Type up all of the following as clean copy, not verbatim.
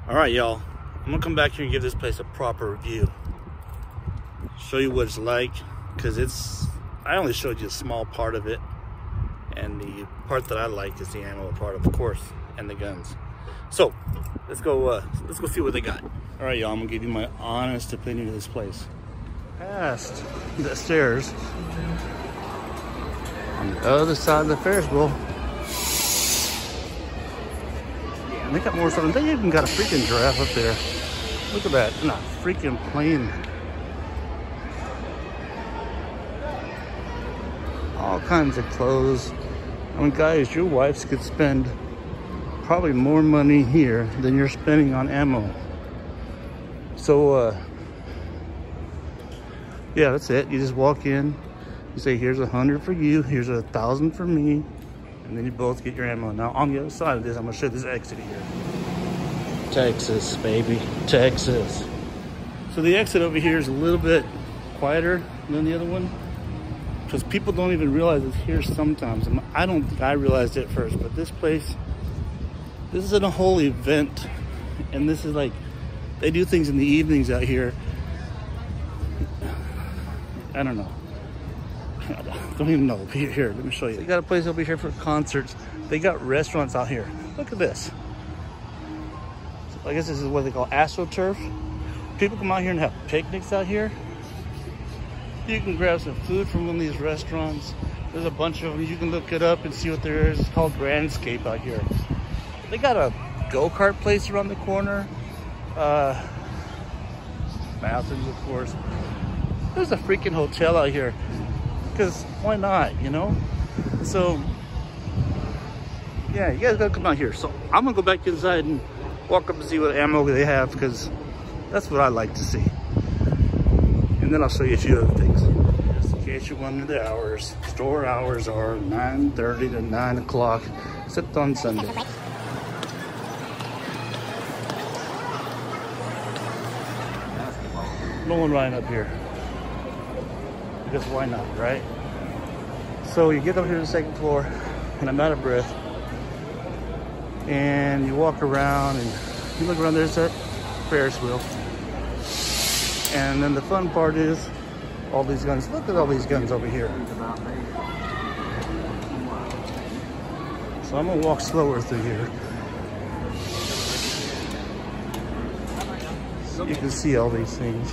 All right, y'all. I'm gonna come back here and give this place a proper review. Show you what it's like, because I only showed you a small part of it. And the part that I like is the ammo part, of course, and the guns. So, let's go see what they got. All right, y'all, I'm gonna give you my honest opinion of this place. Past the stairs, on the other side of the Ferris wheel. Yeah, and they got more stuff. They even got a freaking giraffe up there. Look at that, in a freaking plane. All kinds of clothes. I mean, guys, your wives could spend probably more money here than you're spending on ammo. So, yeah, that's it. You just walk in, you say, here's 100 for you, here's 1,000 for me, and then you both get your ammo. Now, on the other side of this, I'm gonna show this exit here. Texas, baby, Texas. So the exit over here is a little bit quieter than the other one, because people don't even realize it's here sometimes. And I don't think I realized it first, but this place, this isn't a whole event. And this is like, they do things in the evenings out here. I don't know. I don't even know. Here, let me show you. They got a place over here for concerts. They got restaurants out here. Look at this. So I guess this is what they call AstroTurf. People come out here and have picnics out here. You can grab some food from one of these restaurants. There's a bunch of them. You can look it up and see what there is. It's called Grandscape out here. They got a go-kart place around the corner. Mountains, of course. There's a freaking hotel out here. Because why not, you know? So, yeah, you guys gotta come out here. So I'm gonna go back inside and walk up and see what ammo they have, because that's what I like to see. And then I'll show you a few other things. Just in case you're wondering the hours. Store hours are 9:30 to 9 o'clock, except on Sunday. No one riding up here. Because why not, right? So you get up here to the second floor, and I'm out of breath. And you walk around, and you look around, there's that Ferris wheel. And then the fun part is all these guns. Look at all these guns over here. So I'm gonna walk slower through here. So you can see all these things.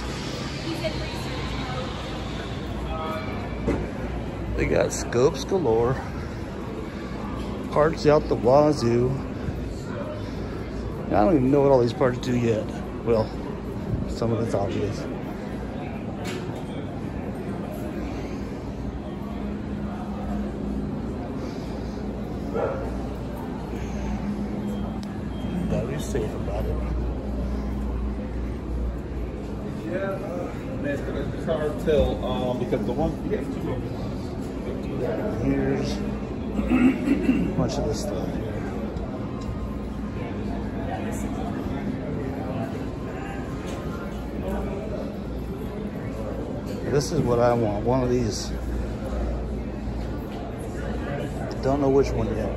They got scopes galore. Parts out the wazoo. I don't even know what all these parts do yet. Well, some of it's obvious. Gotta be safe about it. Yeah, it's hard to tell because the one you have two of them. Here's a bunch of this stuff here. This is what I want, one of these. Don't know which one yet.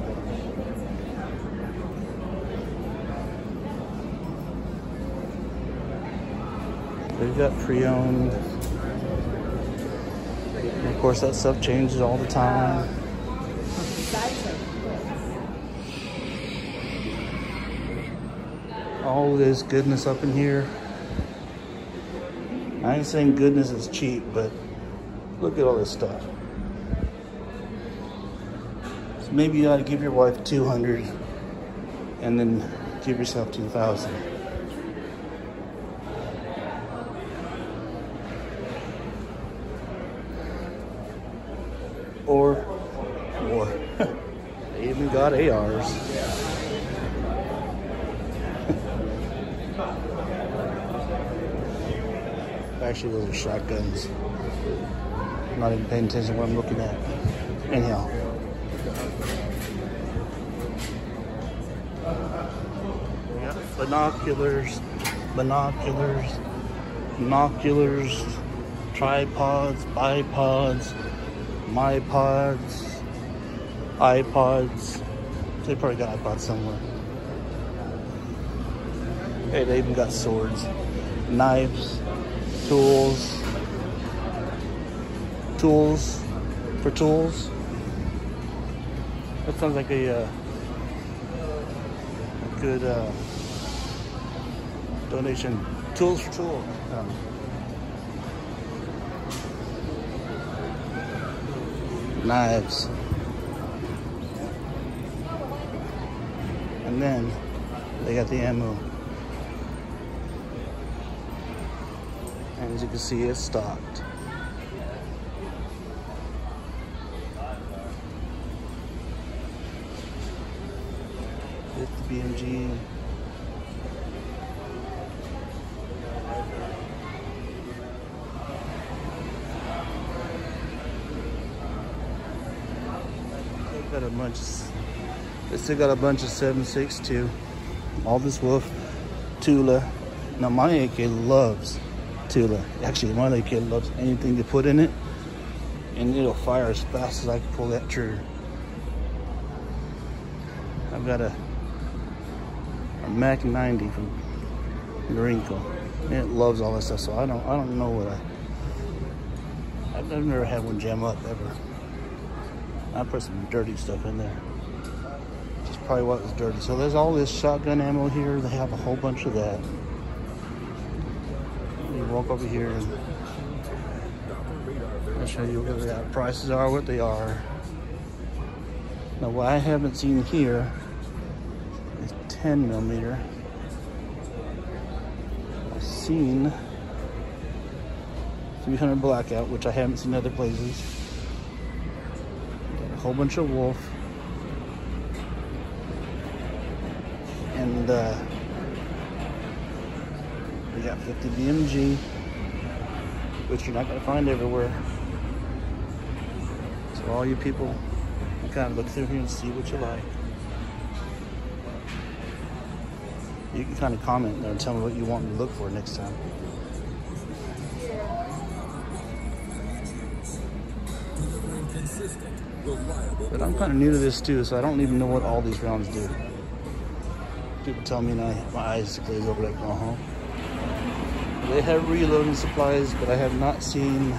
They've got pre-owned. And of course, that stuff changes all the time. All this goodness up in here. I ain't saying goodness is cheap, but look at all this stuff. So maybe you ought to give your wife 200 and then give yourself 2,000. Or they even got ARs. Actually, those are shotguns. I'm not even paying attention to what I'm looking at. Anyhow. We got binoculars, tripods, bipods, MyPods, iPods. They probably got iPods somewhere. Hey, they even got swords, knives, tools for tools. That sounds like a good donation. Tools for tools. Knives. And then they got the ammo. And as you can see, it's stocked. With the BMG. Got a bunch of, they still got a bunch of 7.62. All this wolf, Tula. Now my AK loves Tula. Actually, my AK loves anything to put in it, and it'll fire as fast as I can pull that trigger. I've got a Mac 90 from Marine Corps. It loves all that stuff, so I don't know what I've never had one jam up ever. I put some dirty stuff in there. That's probably what was dirty. So there's all this shotgun ammo here. They have a whole bunch of that. You walk over here and I'll show you what the prices are, what they are. Now what I haven't seen here is 10mm. I've seen 300 blackout, which I haven't seen other places. Whole bunch of wolf, and we got 50 BMG, which you're not going to find everywhere. So all you people can kind of look through here and see what you like. You can kind of comment there and tell me what you want me to look for next time. But I'm kind of new to this too, so I don't even know what all these rounds do. People tell me and my eyes glaze over like, They have reloading supplies, but I have not seen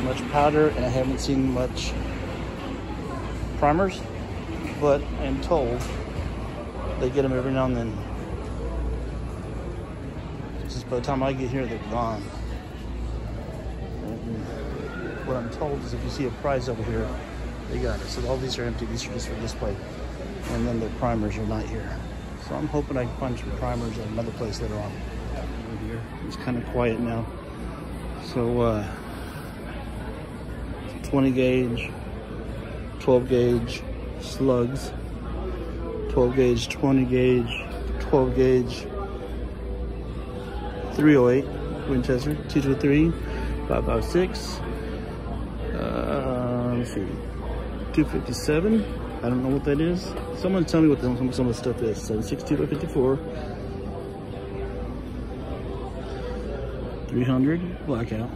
much powder and I haven't seen much primers, but I'm told they get them every now and then. Just by the time I get here, they're gone. What I'm told is if you see a prize over here, they got it. So all these are empty. These are just for display. And then the primers are not here. So I'm hoping I can find some primers at another place later on. Over here, it's kind of quiet now. So 20 gauge, 12 gauge slugs, 12 gauge, 20 gauge, 12 gauge, 308 Winchester, 223, 5.56. Let's see, 257. I don't know what that is. Someone tell me what some of the stuff is. 7.62 by 54. 300 blackout.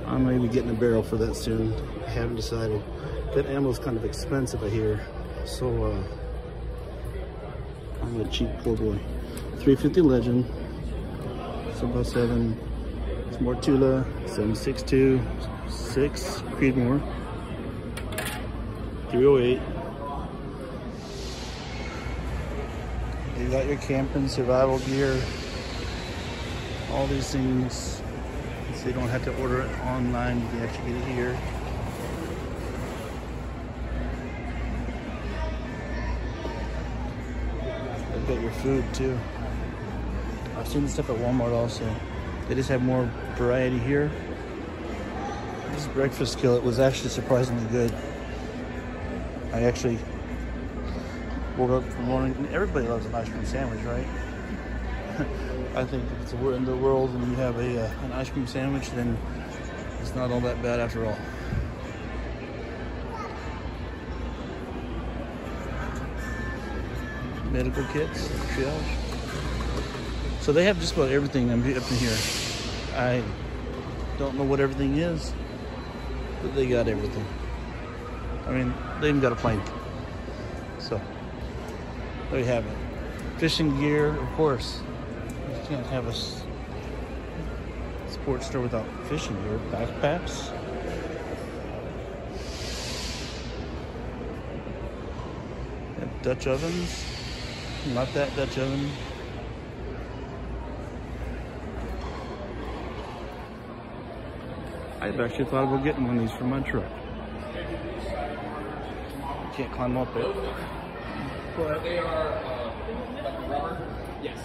I may be getting a barrel for that soon. I haven't decided. That ammo is kind of expensive, I hear. So I'm a cheap poor boy. 350 Legend. 7x7. It's more Tula. 7.62. 6 Creedmoor. 308. You got your camping survival gear. All these things, so you don't have to order it online. You can actually get it here. They've got your food too. I've seen this stuff at Walmart also. They just have more variety here. This breakfast skillet was actually surprisingly good. I actually woke up in the morning, and everybody loves an ice cream sandwich, right? I think if it's in the world and you have an ice cream sandwich, then it's not all that bad after all. Medical kits, Scheels. So they have just about everything up in here. I don't know what everything is, but they got everything. I mean, they even got a plane. So there you have it. Fishing gear, of course. You can't have a sports store without fishing gear. Backpacks. Dutch ovens. Not that Dutch oven. I've actually thought about getting one of these for my truck. Can't climb up it. But They are like rubber. Yes.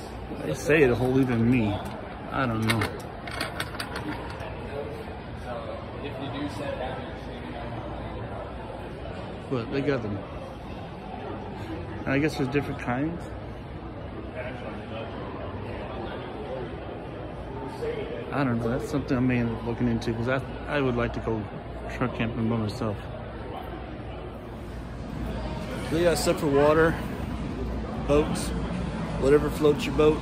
They say it'll hold even me. I don't know. If you do set that, But they got them. And I guess there's different kinds. I don't know. That's something I may end up looking into because I would like to go truck camping by myself. They got stuff for water, boats, whatever floats your boat.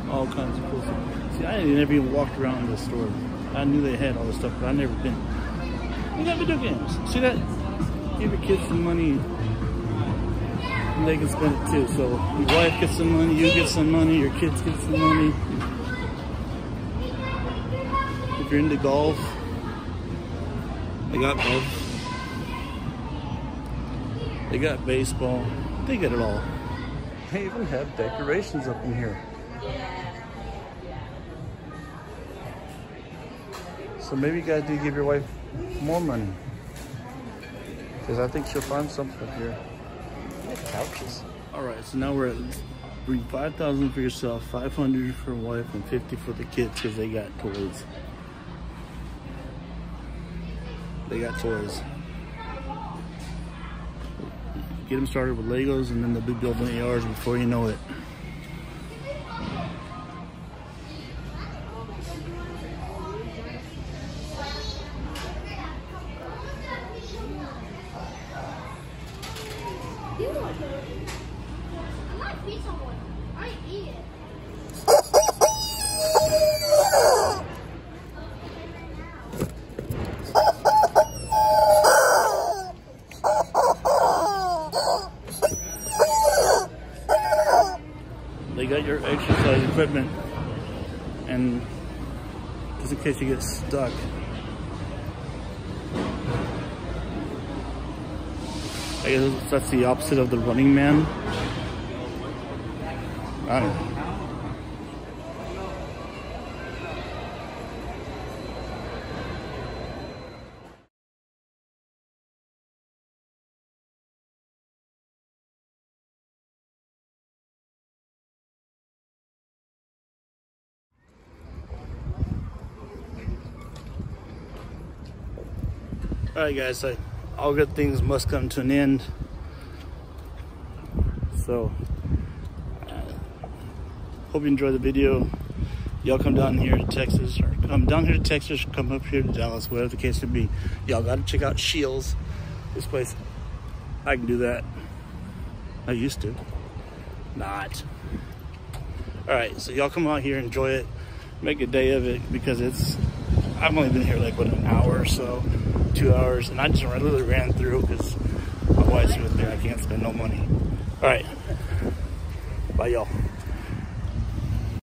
All kinds of cool stuff. See, I never even walked around the store. I knew they had all this stuff, but I've never been. They got video games. See that? Give your kids some money and they can spend it too. So your wife gets some money, you get some money, your kids get some money. If you're into golf, they got golf. They got baseball. They get it all. They even have decorations up in here. So maybe you guys need to give your wife more money. Because I think she'll find something up here. Couches. Alright, so now we're at bring 5,000 for yourself, 500 for wife, and 50 for the kids because they got toys. They got toys. Get them started with Legos and then they'll be building ARs before you know it. They got your exercise equipment, and just in case you get stuck. I guess that's the opposite of the Running Man. I don't know. Alright guys, all good things must come to an end. So, hope you enjoyed the video. Y'all come down here to Texas, or come down here to Texas, or come up here to Dallas, whatever the case may be. Y'all gotta check out Scheels. This place, I can do that. I used to. Not. Alright, so y'all come out here, enjoy it, make a day of it, because I've only been here like, what, an hour or so, 2 hours, and I just literally ran through because my wife's with me. I can't spend no money. All right. Bye, y'all.